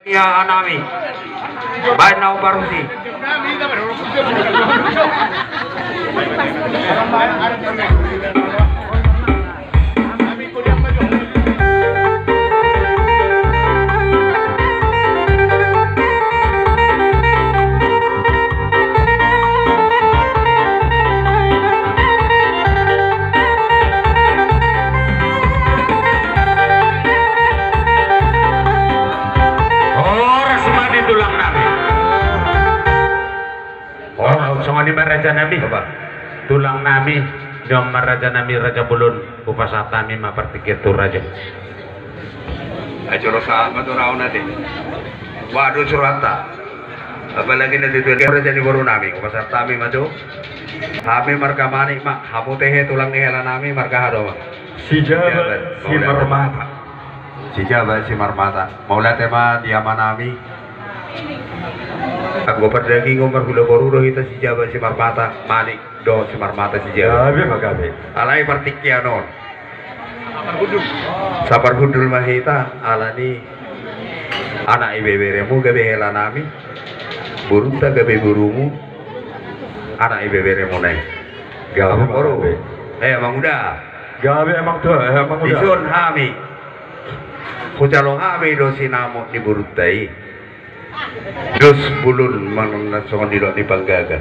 Ya anami. Baik nau parusi. Raja Nami tulang nami dom Raja Nami Raja Bulun upasatami mapertiket raja aja sama tuh raun nanti waduh surata apalagi nanti tuh Raja di baru nami upasatami maju kami marka manik mak hamu teh tulang nihela nami marka hado mak si jabat si marmata si marmata mau lihat tema diaman nami aku perdagi ngomong gula baru kita si Jawa si Marmata manik do si Marmata si Jawa alai partikianon sapar gundul mahita alani anak ibeberemu gabe helanami burunta gabe burumu anak ibeberemu neng gabe baru emang udah gabe emang tuh emang udah isun hami kucalong hami do sinamo di buruntai dos bulun manang nasongon dilo di panggaga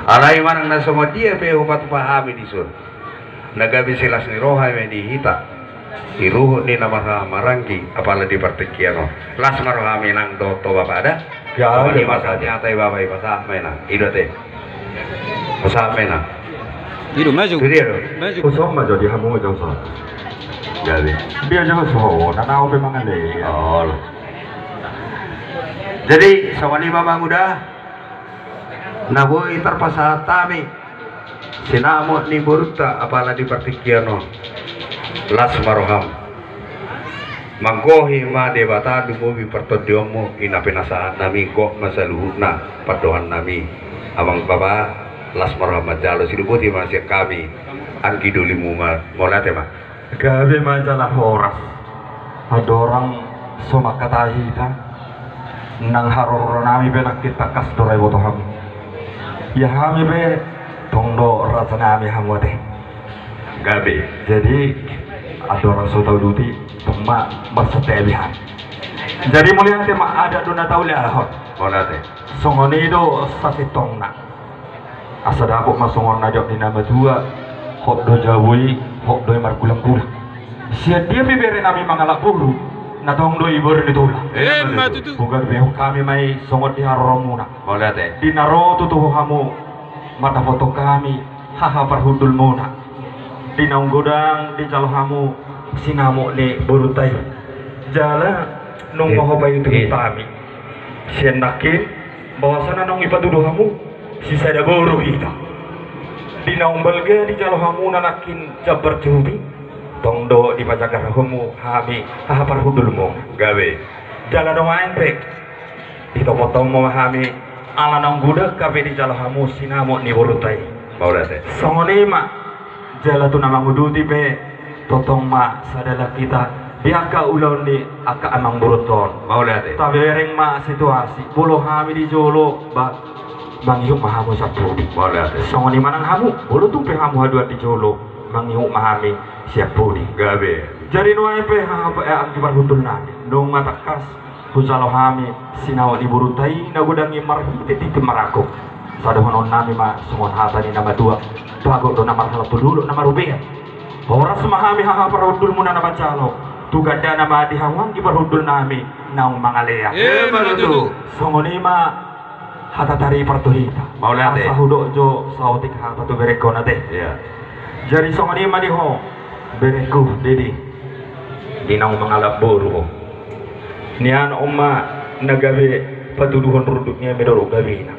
alay manang nasongon dia be upat pahami disun nagabi silas ni roha me dihita iruh ni nama maranggi apala di partikiano las marohami nang doto bapada ya ni masanya tay babai masa mena idote masa mena ido maju maju kosong maju di hamu jauh so jadi dia jangan so nanau pe mangale oh jadi sama lima bang udah naboi terpasat tami sinamo ni buruta apala di partikiano las maroham manggohi ma debata dumubi pertodiomu ina penasaan nami kok masaluhna padohan nami abang baba las maroham jalo sidubuti masih kami angki dulimu molate ma gabe majalah horas ada orang soma katahi kan nang haror nami be nak kita kas dorai boto ham ya hami be tongdo rasa nami hamu teh gabe jadi ada orang so tahu duti tema bersetelehan jadi mulia tema ada dona tahu le ahot monate songoni do sasitong nak asada aku masongon najok di nama dua hok do jawui hok do margulang gulang sia dia bibere nami mangalak buru natong do ibor ditula matutu bukan beho kami mai songot di haromuna molate di naro tutu hamu mata foto kami haha perhudul muna di naung godang di jalo hamu sinamo ni borutai jala nung maho bayu tu kami sianakin bahwasana nung ipatuduh hamu si sada boru kita di naung balga di jalo hamu nanakin jabar jumi tongdo di pajagar humu hami haha parhudulmu gawe jala dong ampek di topotong mo hami ala nang gudak kabe di jala hamu sinamo ni borutai maulate songoni ma jala tu nama nguduti be totong ma sadala kita biaka ulau ni aka amang boruton maulate tapi ring ma situasi bolo hami di jolo ba mangyuk mahamu satu maulate songoni manang hamu bolo tumpe hamu haduat di jolo mangyuk mahami siap pudi gabe jadi no epe apa akibat hundul nani dong mata kas husalo hami sinawa di burutai nagudangi marhite di kemarako sada honon nami ma sumon hata ni nama dua pago do nama halap dulu nama rubia ora semahami haha parhundul muna nama calo tugada nama di hawang di parhundul nami naung mangalea malutu songoni ma hata tari partuhita maulate sahudo jo sautik hata tu berekona teh ya jadi songoni ma di ho bereku dedi dinang mengalap boru nian oma nagabe patuduhon ruduknya medoro gabina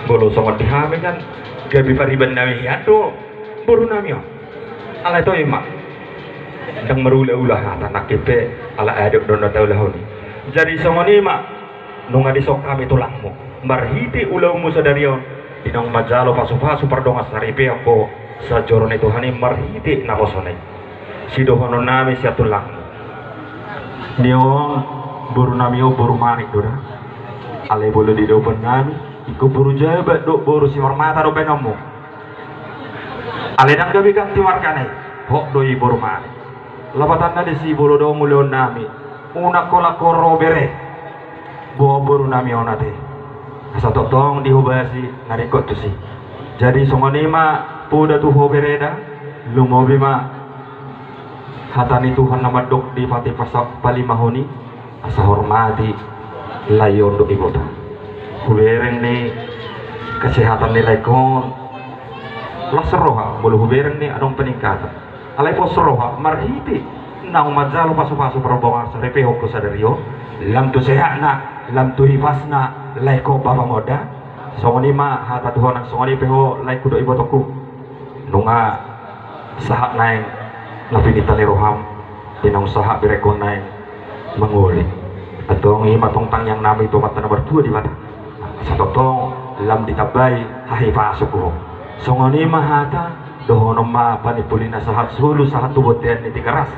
bolo songot dihame kan gabi pariban nami ado boru nami ala to ima dang merula-ulah hata nakipe ala aduk dono taulahoni jadi songoni ma nunga disok kami tulangmu marhiti ulaumu sadarion dinang majalo pasu-pasu pardongas saripe ako sa joron itu hani marhiti na kosone sido hono nami siatulang niong boru nami boru manik dora. Ale boleh di dopen nami, iku boru jabat do boru si hormata do benomu. Ale dan gabi kang timarkane, hok doi boru manik. Lapatan nade si boru do mulion nami, una kola koro bere, boru nami onate. Asa totong dihubasi narikot tu si. Jadi songonima puda tu hobereda, lumobi ma hatani Tuhan nama dok di pati pasak palimahoni asa hormati layon do ibota hubereng ni kesehatan nilai kon lah seroha bolu hubereng ni adong peningkatan alai pos seroha marhiti nang majalo pasu-pasu perobongan sarepe hoko sadario lam tu sehatna lam tu hifasna laiko baba moda songoni ma hata Tuhan nang songoni peho laiku do ibotoku nunga sahat naeng lapinita ni roham tinang usaha birekon naeng menguli atau ngi matong tang yang nami itu mata nomor 2 di mata satotong lam ditabai hahi pasuku songoni mahata dohono ma panipulina sahat sulu sahat tuboten ni tikaras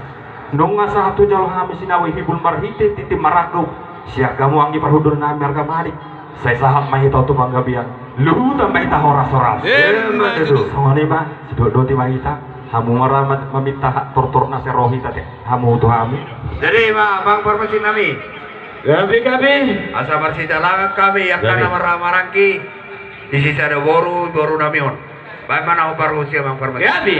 nunga sahat tu jalo hami sinawi hibul marhite titim maraku siak kamu anggi parhudur nami harga malik saya sahat mahita tu manggabian luhu tambah ita horas-horas songoni ma sidok ti mahita hamu maramat meminta hak tortor nase rohi tadi hamu tu hami Jadi bang permisi nami Gabi asa bersih dalam kami yang karena marang-marangki di sisi ada boru namion bagaimana upar usia bang permisi Gabi